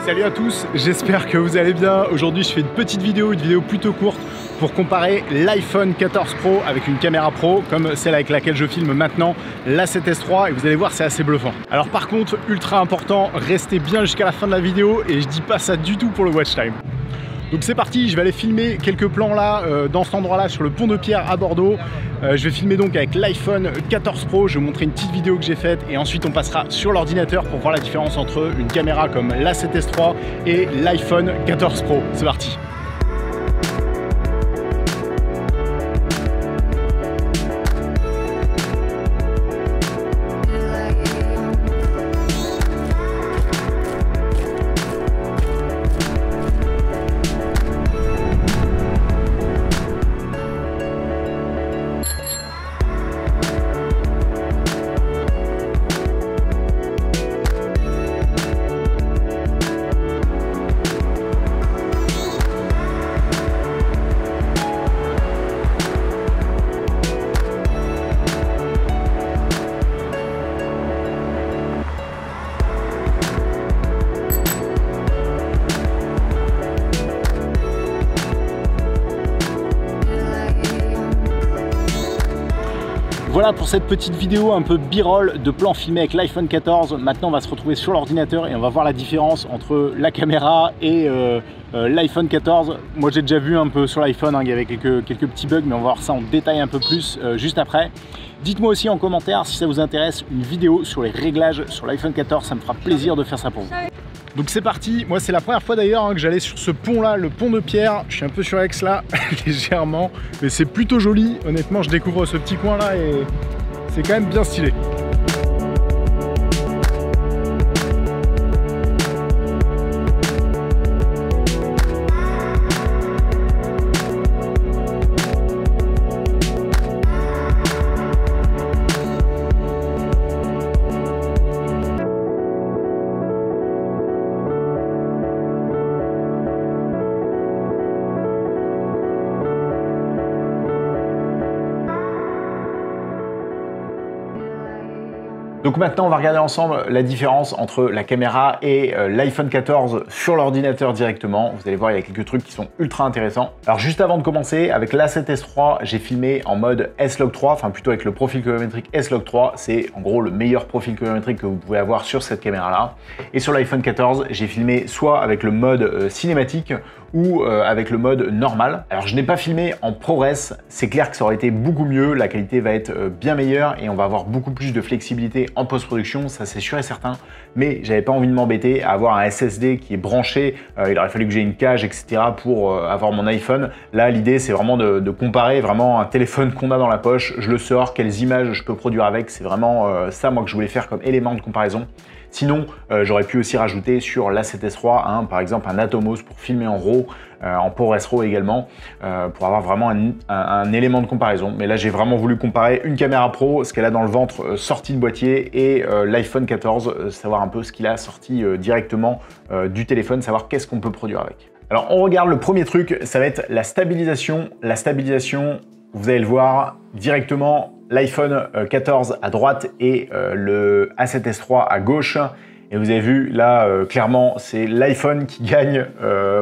Salut à tous, j'espère que vous allez bien. Aujourd'hui je fais une petite vidéo, plutôt courte pour comparer l'iPhone 14 Pro avec une caméra pro comme celle avec laquelle je filme maintenant, la 7S III, et vous allez voir c'est assez bluffant. Alors par contre, ultra important, restez bien jusqu'à la fin de la vidéo et je dis pas ça du tout pour le watch time. Donc c'est parti, je vais aller filmer quelques plans là, dans cet endroit là, sur le pont de Pierre à Bordeaux. Je vais filmer donc avec l'iPhone 14 Pro, je vais vous montrer une petite vidéo que j'ai faite et ensuite on passera sur l'ordinateur pour voir la différence entre une caméra comme la 7S III et l'iPhone 14 Pro. C'est parti. Voilà pour cette petite vidéo un peu b-roll de plans filmés avec l'iPhone 14. Maintenant on va se retrouver sur l'ordinateur et on va voir la différence entre la caméra et l'iPhone 14. Moi j'ai déjà vu un peu sur l'iPhone, il y avait quelques petits bugs, mais on va voir ça en détail un peu plus juste après. Dites-moi aussi en commentaire si ça vous intéresse une vidéo sur les réglages sur l'iPhone 14, ça me fera plaisir de faire ça pour vous. Donc c'est parti, moi c'est la première fois d'ailleurs que j'allais sur ce pont là, le pont de Pierre. Je suis un peu surex là, légèrement, mais c'est plutôt joli. Honnêtement je découvre ce petit coin là et c'est quand même bien stylé. Donc maintenant on va regarder ensemble la différence entre la caméra et l'iPhone 14 sur l'ordinateur directement. Vous allez voir il y a quelques trucs qui sont ultra intéressants. Alors juste avant de commencer, avec la 7S III, j'ai filmé en mode S-Log3, enfin plutôt avec le profil colorimétrique S-Log3. C'est en gros le meilleur profil colorimétrique que vous pouvez avoir sur cette caméra là. Et sur l'iPhone 14, j'ai filmé soit avec le mode cinématique ou avec le mode normal. Alors je n'ai pas filmé en ProRes, c'est clair que ça aurait été beaucoup mieux, la qualité va être bien meilleure et on va avoir beaucoup plus de flexibilité en post-production, ça c'est sûr et certain, mais j'avais pas envie de m'embêter à avoir un SSD qui est branché, il aurait fallu que j'ai une cage, etc. pour avoir mon iPhone. Là l'idée c'est vraiment de comparer vraiment un téléphone qu'on a dans la poche, je le sors, quelles images je peux produire avec, c'est vraiment ça moi que je voulais faire comme élément de comparaison. Sinon, j'aurais pu aussi rajouter sur la 7S III, par exemple un Atomos pour filmer en RAW, en ProRes RAW également, pour avoir vraiment un élément de comparaison. Mais là, j'ai vraiment voulu comparer une caméra pro, ce qu'elle a dans le ventre sorti de boîtier, et l'iPhone 14, savoir un peu ce qu'il a sorti directement du téléphone, savoir qu'est-ce qu'on peut produire avec. Alors, on regarde le premier truc, ça va être la stabilisation. La stabilisation, vous allez le voir directement, l'iPhone 14 à droite et le A7S III à gauche. Et vous avez vu, là, clairement, c'est l'iPhone qui gagne.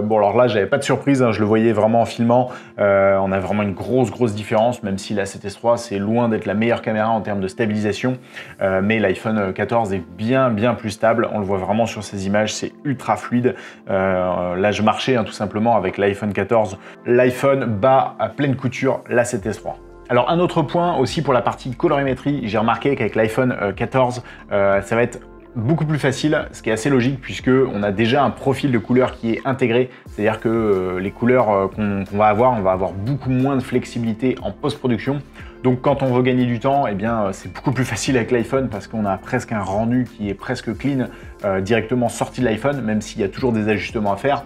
Bon, alors là, j'avais pas de surprise, je le voyais vraiment en filmant. On a vraiment une grosse différence, même si la 7S III, c'est loin d'être la meilleure caméra en termes de stabilisation. Mais l'iPhone 14 est bien plus stable. On le voit vraiment sur ces images, c'est ultra fluide. Là, je marchais tout simplement avec l'iPhone 14. L'iPhone bat à pleine couture la 7S III. Alors un autre point aussi pour la partie colorimétrie, j'ai remarqué qu'avec l'iPhone 14, ça va être beaucoup plus facile, ce qui est assez logique puisque on a déjà un profil de couleur qui est intégré, c'est-à-dire que les couleurs qu'on va avoir beaucoup moins de flexibilité en post-production. Donc quand on veut gagner du temps, eh bien c'est beaucoup plus facile avec l'iPhone parce qu'on a presque un rendu qui est presque clean directement sorti de l'iPhone, même s'il y a toujours des ajustements à faire,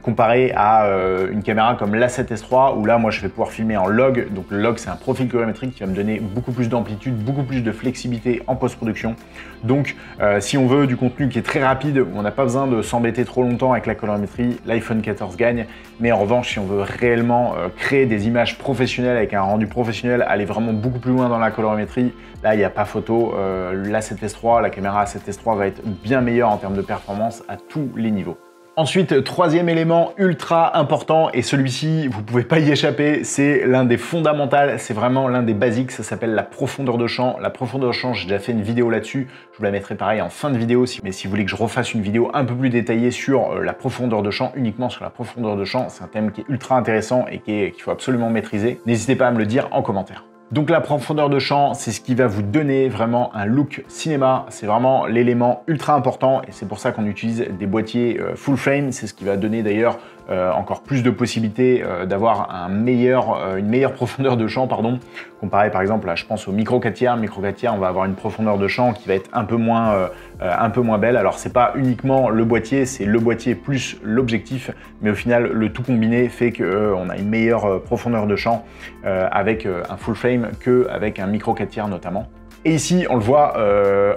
comparé à une caméra comme la 7S III où là moi je vais pouvoir filmer en log. Donc le log c'est un profil colorimétrique qui va me donner beaucoup plus d'amplitude, beaucoup plus de flexibilité en post-production. Donc si on veut du contenu qui est très rapide, où on n'a pas besoin de s'embêter trop longtemps avec la colorimétrie, l'iPhone 14 gagne. Mais en revanche, si on veut réellement créer des images professionnelles avec un rendu professionnel professionnels allaient vraiment beaucoup plus loin dans la colorimétrie, là il n'y a pas photo, l'A7S3, la caméra A7S3 va être bien meilleure en termes de performance à tous les niveaux. Ensuite, troisième élément ultra important, et celui-ci, vous ne pouvez pas y échapper, c'est l'un des fondamentaux, c'est vraiment l'un des basiques, ça s'appelle la profondeur de champ. La profondeur de champ, j'ai déjà fait une vidéo là-dessus, je vous la mettrai pareil en fin de vidéo, mais si vous voulez que je refasse une vidéo un peu plus détaillée sur la profondeur de champ, uniquement sur la profondeur de champ, c'est un thème qui est ultra intéressant et qu'il faut absolument maîtriser. N'hésitez pas à me le dire en commentaire. Donc la profondeur de champ, c'est ce qui va vous donner vraiment un look cinéma, c'est vraiment l'élément ultra important et c'est pour ça qu'on utilise des boîtiers full frame, c'est ce qui va donner d'ailleurs encore plus de possibilités d'avoir une meilleure profondeur de champ, comparé par exemple, là, je pense au micro 4 tiers. Micro 4 tiers, on va avoir une profondeur de champ qui va être un peu moins belle. Alors c'est pas uniquement le boîtier, c'est le boîtier plus l'objectif, mais au final le tout combiné fait qu'on a une meilleure profondeur de champ avec un full frame qu'avec un micro 4 tiers notamment. Et ici, on le voit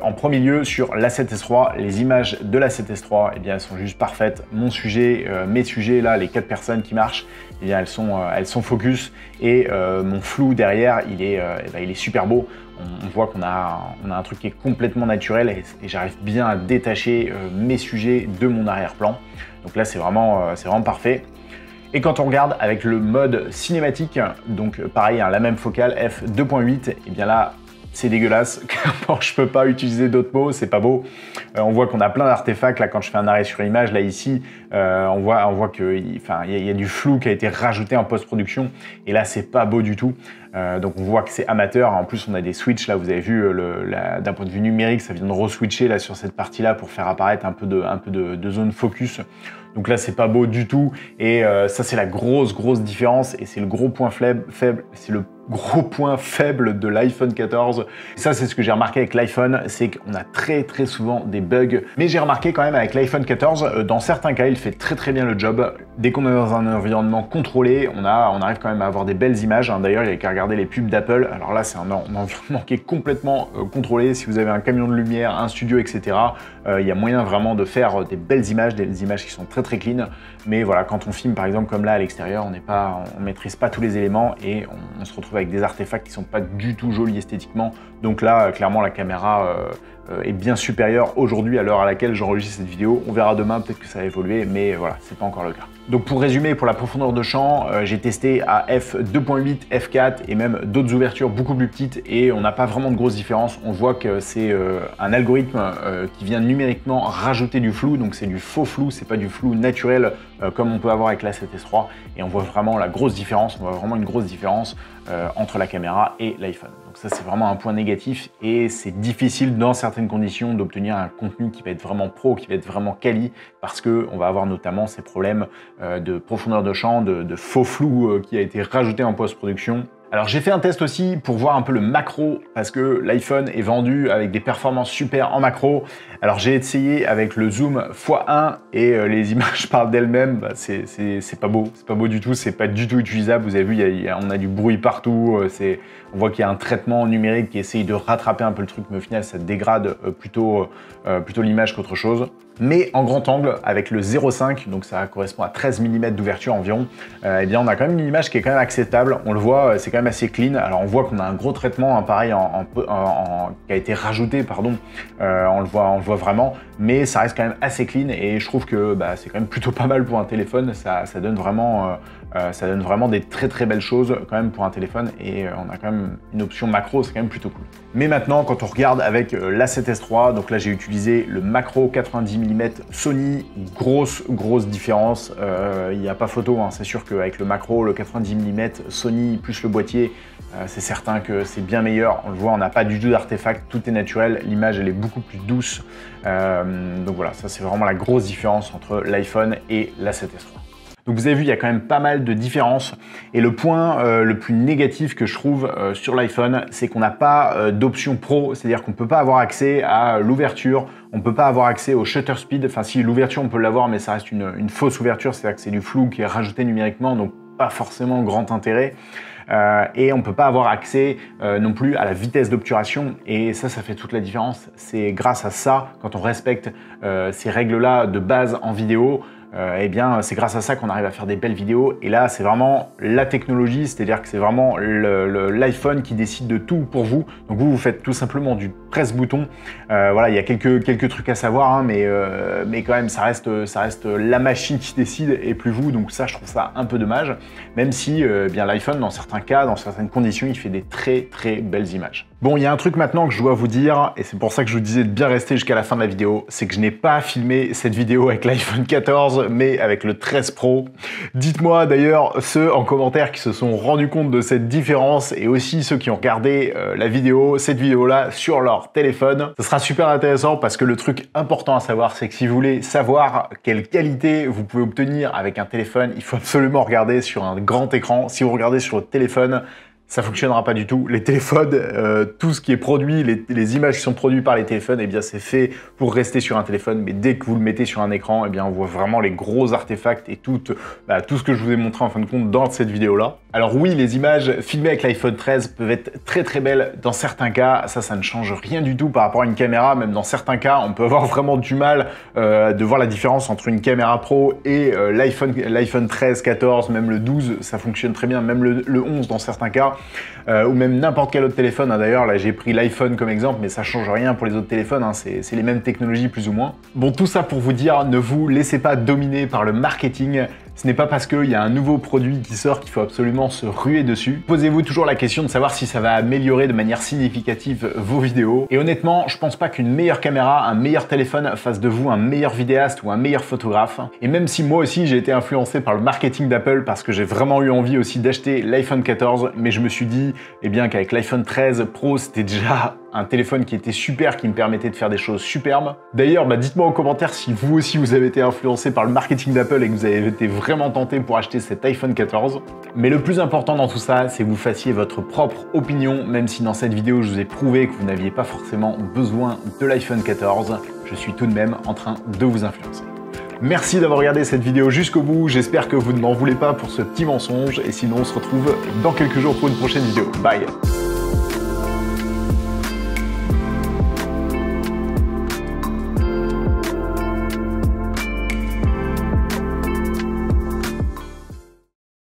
en premier lieu sur l'A7S3. Les images de l'A7S3, eh bien, elles sont juste parfaites. Mon sujet, mes sujets, là, les 4 personnes qui marchent, eh bien, elles sont focus. Et mon flou derrière, il est super beau. On voit qu'on a un truc qui est complètement naturel et j'arrive bien à détacher mes sujets de mon arrière-plan. Donc là, c'est vraiment parfait. Et quand on regarde avec le mode cinématique, donc pareil, hein, la même focale f2.8, et bien là, c'est dégueulasse, clairement je peux pas utiliser d'autres mots, c'est pas beau. On voit qu'on a plein d'artefacts, là quand je fais un arrêt sur image, là ici, on voit qu'il y a du flou qui a été rajouté en post-production, et là c'est pas beau du tout. Donc on voit que c'est amateur, en plus on a des switches, là vous avez vu, d'un point de vue numérique, ça vient de re-switcher là sur cette partie-là pour faire apparaître un peu de zone focus. Donc là c'est pas beau du tout, et ça c'est la grosse différence, et c'est le gros point faible, c'est le gros point faible de l'iPhone 14. Et ça, c'est ce que j'ai remarqué avec l'iPhone, c'est qu'on a très souvent des bugs. Mais j'ai remarqué quand même avec l'iPhone 14, dans certains cas, il fait très bien le job. Dès qu'on est dans un environnement contrôlé, on arrive quand même à avoir des belles images. D'ailleurs, il n'y a qu'à regarder les pubs d'Apple. Alors là, c'est un environnement qui est complètement contrôlé. Si vous avez un camion de lumière, un studio, etc., il y a moyen vraiment de faire des belles images, des images qui sont très clean. Mais voilà, quand on filme par exemple comme là à l'extérieur, on maîtrise pas tous les éléments et on se retrouve avec des artefacts qui sont pas du tout jolis esthétiquement. Donc là, clairement, la caméra est bien supérieure aujourd'hui à l'heure à laquelle j'enregistre cette vidéo. On verra demain, peut-être que ça va évoluer, mais voilà, c'est pas encore le cas. Donc pour résumer, pour la profondeur de champ, j'ai testé à f2.8, f4 et même d'autres ouvertures beaucoup plus petites et on n'a pas vraiment de grosses différences. On voit que c'est un algorithme qui vient numériquement rajouter du flou, donc c'est du faux flou, c'est pas du flou naturel comme on peut avoir avec l'A7S3 et on voit vraiment la grosse différence, on voit vraiment une grosse différence entre la caméra et l'iPhone. Donc ça c'est vraiment un point négatif et c'est difficile dans certaines conditions d'obtenir un contenu qui va être vraiment pro, qui va être vraiment quali parce qu'on va avoir notamment ces problèmes de profondeur de champ, de faux flou qui a été rajouté en post-production. Alors j'ai fait un test aussi pour voir un peu le macro parce que l'iPhone est vendu avec des performances super en macro. Alors j'ai essayé avec le zoom x1 et les images parlent d'elles-mêmes. Bah, c'est pas beau du tout, c'est pas du tout utilisable. Vous avez vu, on a du bruit partout. On voit qu'il y a un traitement numérique qui essaye de rattraper un peu le truc, mais au final ça dégrade plutôt l'image qu'autre chose. Mais en grand angle, avec le 0.5, donc ça correspond à 13 mm d'ouverture environ, eh bien on a quand même une image qui est quand même acceptable. On le voit, c'est quand même assez clean. Alors on voit qu'on a un gros traitement, pareil, qui a été rajouté, pardon. On le voit vraiment, mais ça reste quand même assez clean et je trouve que c'est quand même plutôt pas mal pour un téléphone. Ça donne vraiment des très belles choses quand même pour un téléphone et on a quand même une option macro, c'est quand même plutôt cool. Mais maintenant, quand on regarde avec l'A7S3, donc là j'ai utilisé le macro 90 mm Sony, grosse différence. Il n'y a pas photo, hein. C'est sûr qu'avec le macro, le 90 mm Sony plus le boîtier, c'est certain que c'est bien meilleur. On le voit, on n'a pas du tout d'artefact, tout est naturel, l'image elle est beaucoup plus douce. Donc voilà, ça c'est vraiment la grosse différence entre l'iPhone et l'A7S3. Donc vous avez vu, il y a quand même pas mal de différences. Et le point le plus négatif que je trouve sur l'iPhone, c'est qu'on n'a pas d'option pro, c'est-à-dire qu'on ne peut pas avoir accès à l'ouverture, on ne peut pas avoir accès au shutter speed. Enfin si, l'ouverture on peut l'avoir, mais ça reste une fausse ouverture, c'est-à-dire que c'est du flou qui est rajouté numériquement, donc pas forcément grand intérêt. Et on ne peut pas avoir accès non plus à la vitesse d'obturation et ça fait toute la différence. C'est grâce à ça, quand on respecte ces règles-là de base en vidéo, eh bien c'est grâce à ça qu'on arrive à faire des belles vidéos. Et là, c'est vraiment la technologie, c'est-à-dire que c'est vraiment l'iPhone qui décide de tout pour vous. Donc vous faites tout simplement du presse-bouton. Voilà, il y a quelques trucs à savoir, hein, mais quand même, ça reste la machine qui décide et plus vous. Donc ça, je trouve ça un peu dommage, même si bien l'iPhone, dans certains cas, dans certaines conditions, il fait des très belles images. Bon, il y a un truc maintenant que je dois vous dire, et c'est pour ça que je vous disais de bien rester jusqu'à la fin de la vidéo, c'est que je n'ai pas filmé cette vidéo avec l'iPhone 14, mais avec le 13 Pro. Dites-moi d'ailleurs ceux en commentaire qui se sont rendus compte de cette différence, et aussi ceux qui ont regardé cette vidéo-là sur leur téléphone. Ce sera super intéressant parce que le truc important à savoir, c'est que si vous voulez savoir quelle qualité vous pouvez obtenir avec un téléphone, il faut absolument regarder sur un grand écran. Si vous regardez sur votre téléphone, ça fonctionnera pas du tout. Les téléphones, tout ce qui est produit, les images qui sont produites par les téléphones, eh bien c'est fait pour rester sur un téléphone, mais dès que vous le mettez sur un écran, eh bien on voit vraiment les gros artefacts et tout ce que je vous ai montré en fin de compte dans cette vidéo-là. Alors oui, les images filmées avec l'iPhone 13 peuvent être très belles dans certains cas, ça ne change rien du tout par rapport à une caméra, même dans certains cas, on peut avoir vraiment du mal de voir la différence entre une caméra pro et l'iPhone 13, 14, même le 12, ça fonctionne très bien, même le 11 dans certains cas. Ou même n'importe quel autre téléphone, hein. D'ailleurs là j'ai pris l'iPhone comme exemple, mais ça change rien pour les autres téléphones, hein. C'est les mêmes technologies plus ou moins. Bon, tout ça pour vous dire, ne vous laissez pas dominer par le marketing. Ce n'est pas parce qu'il y a un nouveau produit qui sort qu'il faut absolument se ruer dessus. Posez-vous toujours la question de savoir si ça va améliorer de manière significative vos vidéos. Et honnêtement, je pense pas qu'une meilleure caméra, un meilleur téléphone fasse de vous un meilleur vidéaste ou un meilleur photographe. Et même si moi aussi j'ai été influencé par le marketing d'Apple parce que j'ai vraiment eu envie aussi d'acheter l'iPhone 14, mais je me suis dit eh bien qu'avec l'iPhone 13 Pro, c'était déjà un téléphone qui était super, qui me permettait de faire des choses superbes. D'ailleurs, dites-moi en commentaire si vous aussi vous avez été influencé par le marketing d'Apple et que vous avez été vraiment tenté pour acheter cet iPhone 14. Mais le plus important dans tout ça, c'est que vous fassiez votre propre opinion, même si dans cette vidéo je vous ai prouvé que vous n'aviez pas forcément besoin de l'iPhone 14, je suis tout de même en train de vous influencer. Merci d'avoir regardé cette vidéo jusqu'au bout, j'espère que vous ne m'en voulez pas pour ce petit mensonge, et sinon on se retrouve dans quelques jours pour une prochaine vidéo. Bye!